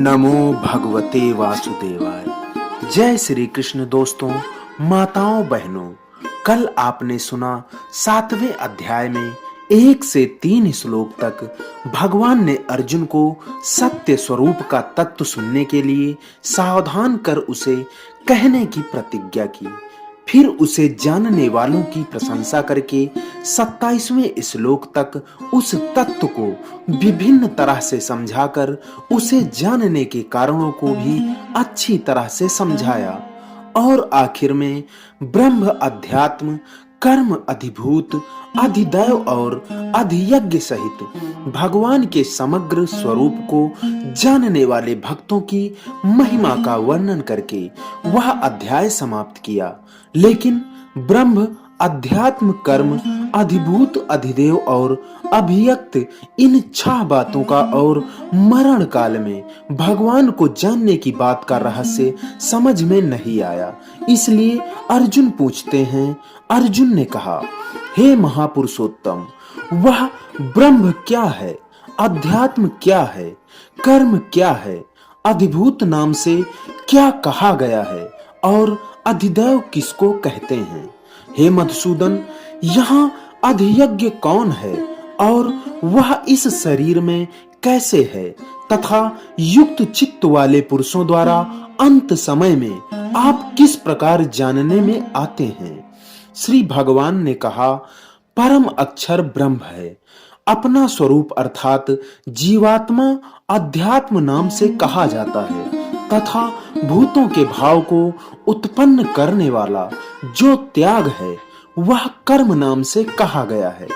नमो भगवते वासुदेवाय। जय श्री कृष्ण। दोस्तों, माताओं बहनों, कल आपने सुना 7वें अध्याय में 1 से 3 श्लोक तक भगवान ने अर्जुन को सत्य स्वरूप का तत्व सुनने के लिए सावधान कर उसे कहने की प्रतिज्ञा की। फिर उसे जानने वालों की प्रशंसा करके 27वें श्लोक तक उस तत्व को विभिन्न तरह से समझाकर उसे जानने के कारणों को भी अच्छी तरह से समझाया और आखिर में ब्रह्म अध्यात्म कर्म अधिभूत अधिदैव और अधियज्ञ सहित भगवान के समग्र स्वरूप को जानने वाले भक्तों की महिमा का वर्णन करके वह अध्याय समाप्त किया। लेकिन ब्रह्म अध्यात्म कर्म अधिभूत अधिदेव और अभिव्यक्त इन 6 बातों का और मरण काल में भगवान को जानने की बात का रहस्य समझ में नहीं आया। इसलिए अर्जुन पूछते हैं। अर्जुन ने कहा, हे महापुरुषोत्तम, वह ब्रह्म क्या है, अध्यात्म क्या है, कर्म क्या है, अधिभूत नाम से क्या कहा गया है और अधिदैव किसको कहते हैं? हे मधुसूदन, यहाँ अधियज्ञ कौन है और वह इस शरीर में कैसे है तथा युक्त चित्त वाले पुरुषों द्वारा अंत समय में आप किस प्रकार जानने में आते हैं? श्री भगवान ने कहा, परम अक्षर ब्रह्म है। अपना स्वरूप अर्थात जीवात्मा अध्यात्म नाम से कहा जाता है तथा भूतों के भाव को उत्पन्न करने वाला जो त्याग है वह कर्म नाम से कहा गया है।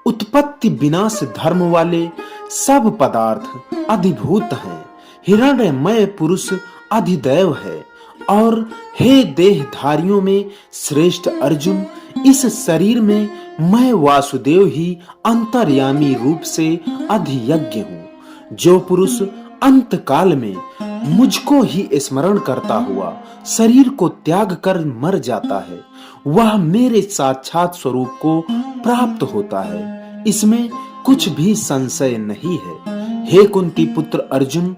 उत्पत्ति विनाश धर्म वाले सब पदार्थ अधिभूत हैं। हिरण्यमय पुरुष अधिदैव है। और हे देहधारियों में श्रेष्ठ अर्जुन, इस शरीर में मैं वासुदेव ही अंतर्यामी रूप से अधियज्ञ हूँ। जो पुरुष अंत काल में मुझको ही स्मरण करता हुआ शरीर को त्याग कर मर जाता है वह मेरे साक्षात स्वरूप को प्राप्त होता है। इसमें कुछ भी संशय नहीं है। हे कुंती पुत्र अर्जुन,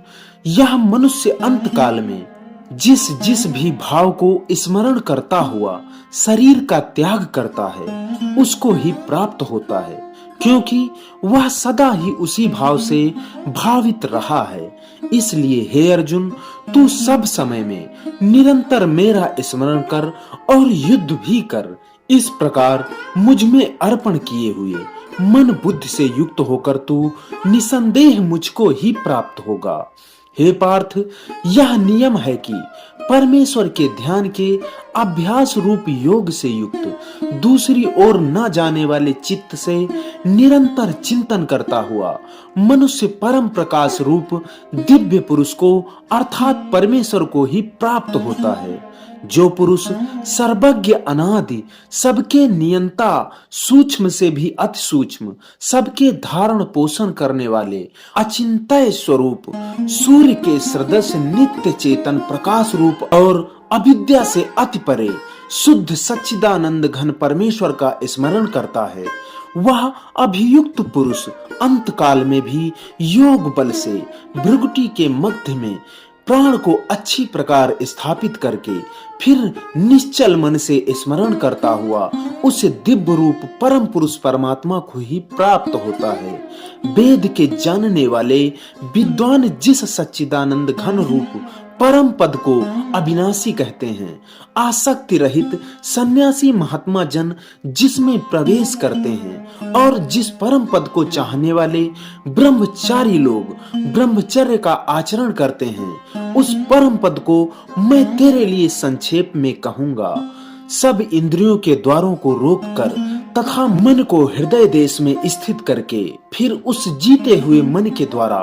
यह मनुष्य अंत काल में जिस भी भाव को स्मरण करता हुआ शरीर का त्याग करता है उसको ही प्राप्त होता है, क्योंकि वह सदा ही उसी भाव से भावित रहा है। इसलिए हे अर्जुन, तू सब समय में निरंतर मेरा स्मरण कर और युद्ध भी कर। इस प्रकार मुझ में अर्पण किए हुए मन बुद्धि से युक्त होकर तू निसंदेह मुझको ही प्राप्त होगा। हे पार्थ, यह नियम है कि परमेश्वर के ध्यान के अभ्यास रूप योग से युक्त दूसरी ओर न जाने वाले चित्त से निरंतर चिंतन करता हुआ मनुष्य परम प्रकाश रूप दिव्य पुरुष को अर्थात परमेश्वर को ही प्राप्त होता है। जो पुरुष सर्वज्ञ अनादि सबके नियंता सूक्ष्म से भी अति सूक्ष्म सबके धारण पोषण करने वाले अचिंत्य स्वरूप सूर्य के सदृश नित्य चेतन प्रकाश रूप और अविद्या से अति परे शुद्ध सच्चिदानंद घन परमेश्वर का स्मरण करता है वह अभियुक्त पुरुष अंत काल में भी योग बल से भृगुटी के मध्य में प्राण को अच्छी प्रकार स्थापित करके फिर निश्चल मन से स्मरण करता हुआ उस दिव्य रूप परम पुरुष परमात्मा को ही प्राप्त होता है। वेद के जानने वाले विद्वान जिस सच्चिदानंद घन रूप परम पद को अविनाशी कहते हैं, आसक्ति रहित सन्यासी महात्मा जन जिसमें प्रवेश करते हैं और जिस परम पद को चाहने वाले ब्रह्मचारी लोग ब्रह्मचर्य का आचरण करते हैं, उस परम पद को मैं तेरे लिए संक्षेप में कहूंगा। सब इंद्रियों के द्वारों को रोककर तथा मन को हृदय देश में स्थित करके फिर उस जीते हुए मन के द्वारा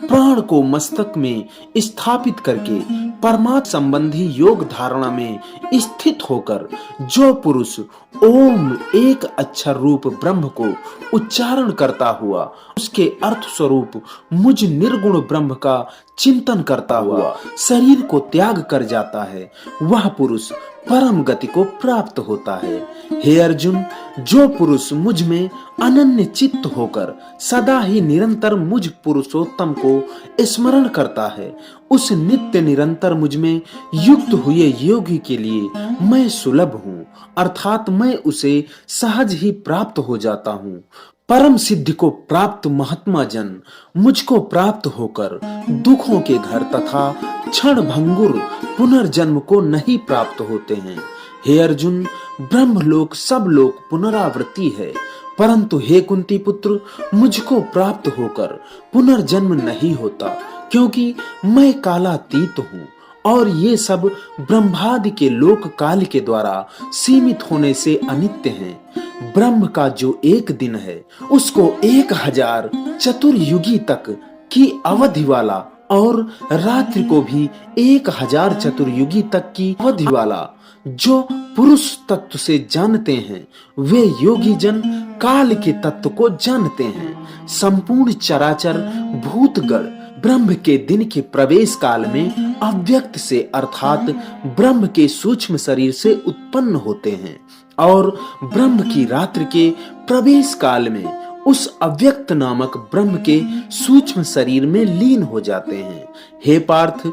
प्राण को मस्तक में स्थापित करके परमात्मा संबंधी योग धारणा में स्थित होकर जो पुरुष ओम एक अक्षर रूप ब्रह्म को उच्चारण करता हुआ उसके अर्थ स्वरूप मुझ निर्गुण ब्रह्म का चिंतन करता हुआ शरीर को त्याग कर जाता है, वह पुरुष परम गति को प्राप्त होता है। हे अर्जुन, जो पुरुष मुझ में अनन्य चित्त होकर सदा ही निरंतर मुझ पुरुषोत्तम को स्मरण करता है, उस नित्य निरंतर मुझ में युक्त हुए योगी के लिए मैं सुलभ हूँ, अर्थात मैं उसे सहज ही प्राप्त हो जाता हूँ। परम सिद्धि को प्राप्त महात्मा जन मुझको प्राप्त होकर दुखों के घर तथा क्षण भंगुर पुनर्जन्म को नहीं प्राप्त होते हैं। हे अर्जुन, ब्रह्मलोक सब लोक पुनरावृत्ति है, परंतु हे कुंती पुत्र, मुझको प्राप्त होकर पुनर्जन्म नहीं होता, क्योंकि मैं कालातीत हूँ और ये सब ब्रह्मादि के लोक काल के द्वारा सीमित होने से अनित्य हैं। ब्रह्म का जो एक दिन है उसको 1000 चतुर्युगी तक की अवधि वाला और रात्रि को भी 1000 चतुर्युगी तक की अवधि वाला जो पुरुष तत्व से जानते हैं, वे योगी जन काल के तत्व को जानते हैं। संपूर्ण चराचर भूतगण ब्रह्म के दिन के प्रवेश काल में अव्यक्त से अर्थात ब्रह्म के सूक्ष्म शरीर से उत्पन्न होते हैं और ब्रह्म की रात्रि के प्रवेश काल में उस अव्यक्त नामक ब्रह्म के सूक्ष्म शरीर में लीन हो जाते हैं। हे पार्थ,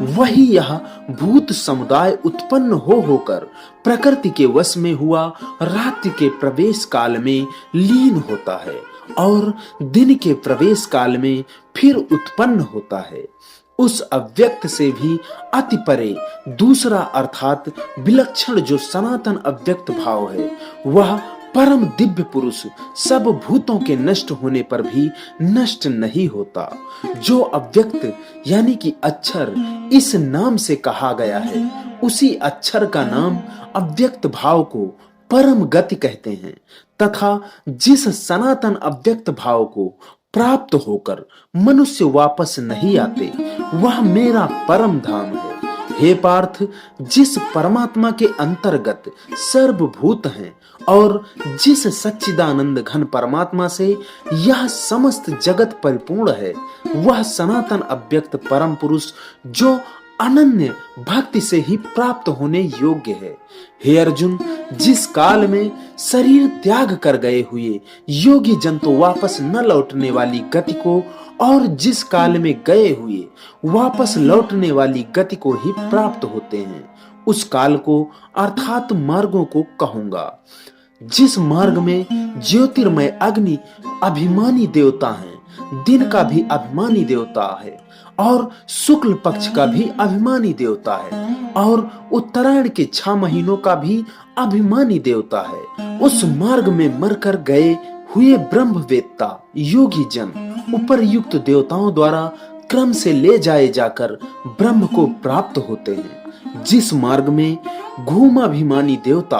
वही यह भूत समुदाय उत्पन्न होकर प्रकृति के वश में हुआ रात्रि के प्रवेश काल में लीन होता है और दिन के प्रवेश काल में फिर उत्पन्न होता है। उस अव्यक्त से भी अति परे दूसरा अर्थात विलक्षण जो सनातन अव्यक्त भाव है, वह परम दिव्य पुरुष सब भूतों के नष्ट होने पर भी नष्ट नहीं होता। जो अव्यक्त यानी कि अक्षर इस नाम से कहा गया है, उसी अक्षर का नाम अव्यक्त भाव को परम गति कहते हैं तथा जिस सनातन अव्यक्त भाव को प्राप्त होकर मनुष्य वापस नहीं आते, वह मेरा परम धाम है। हे पार्थ, जिस परमात्मा के अंतर्गत सर्वभूत हैं और जिस सच्चिदानंद घन परमात्मा से यह समस्त जगत परिपूर्ण है, वह सनातन अव्यक्त परम पुरुष जो अनन्य भक्ति से ही प्राप्त होने योग्य है। हे अर्जुन, जिस काल में शरीर त्याग कर गए हुए योगी जन तो वापस न लौटने वाली गति को और जिस काल में गए हुए वापस लौटने वाली गति को ही प्राप्त होते हैं, उस काल को अर्थात मार्गों को कहूंगा। जिस मार्ग में ज्योतिर्मय अग्नि अभिमानी देवता है, दिन का भी अभिमानी देवता है और शुक्ल पक्ष का भी अभिमानी देवता है और उत्तरायण के 6 महीनों का भी अभिमानी देवता है, उस मार्ग में मरकर गए हुए ब्रह्मवेत्ता योगी जन उपरयुक्त देवताओं द्वारा क्रम से ले जाए जाकर ब्रह्म को प्राप्त होते हैं। जिस मार्ग में घूमाभिमानी देवता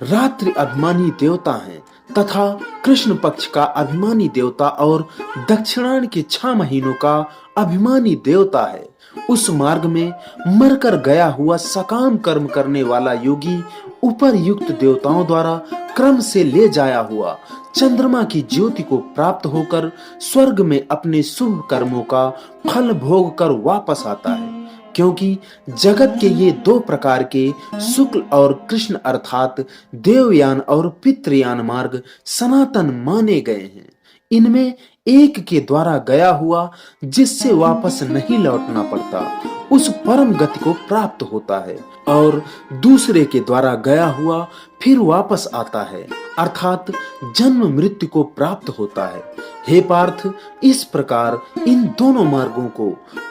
रात्रि अभिमानी देवता हैं तथा कृष्ण पक्ष का अभिमानी देवता और दक्षिणायन के 6 महीनों का अभिमानी देवता है, उस मार्ग में मरकर गया हुआ सकाम कर्म करने वाला योगी उपरयुक्त देवताओं द्वारा क्रम से ले जाया हुआ चंद्रमा की ज्योति को प्राप्त होकर स्वर्ग में अपने शुभ कर्मों का फल भोग कर वापस आता है। क्योंकि जगत के ये 2 प्रकार के शुक्ल और कृष्ण अर्थात देवयान और पितृयान मार्ग सनातन माने गए हैं। इनमें एक के द्वारा गया हुआ जिससे वापस नहीं लौटना पड़ता, उस परम गति को प्राप्त होता है और दूसरे के द्वारा गया हुआ फिर वापस आता है अर्थात जन्म मृत्यु को प्राप्त होता है। हे पार्थ, इस प्रकार इन दोनों मार्गों को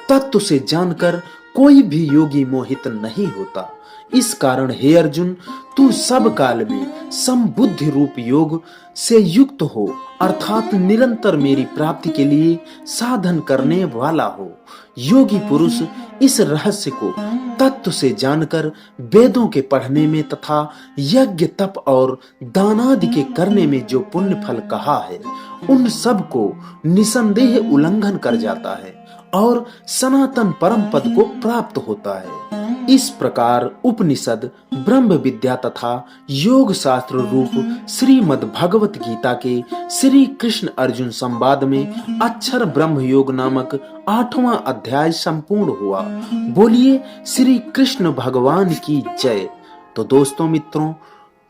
तत्व से जानकर कोई भी योगी मोहित नहीं होता। इस कारण हे अर्जुन, तू सब काल में समबुद्धि रूप योग से युक्त हो अर्थात निरंतर मेरी प्राप्ति के लिए साधन करने वाला हो। योगी पुरुष इस रहस्य को तत्व से जानकर वेदों के पढ़ने में तथा यज्ञ तप और दानादि के करने में जो पुण्य फल कहा है, उन सब को निसंदेह उल्लंघन कर जाता है और सनातन परम पद को प्राप्त होता है। इस प्रकार उपनिषद, ब्रह्म विद्या तथा योग शास्त्र रूप श्रीमद् भगवत गीता के श्री कृष्ण अर्जुन संवाद में अक्षर ब्रह्म योग नामक 8वां अध्याय संपूर्ण हुआ। बोलिए श्री कृष्ण भगवान की जय। तो दोस्तों, मित्रों,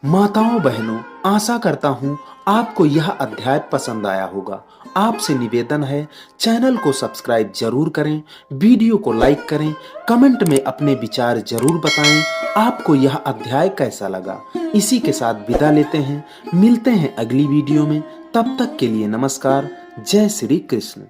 माताओं बहनों, आशा करता हूं आपको यह अध्याय पसंद आया होगा। आपसे निवेदन है, चैनल को सब्सक्राइब जरूर करें, वीडियो को लाइक करें, कमेंट में अपने विचार जरूर बताएं आपको यह अध्याय कैसा लगा। इसी के साथ विदा लेते हैं, मिलते हैं अगली वीडियो में। तब तक के लिए नमस्कार। जय श्री कृष्ण।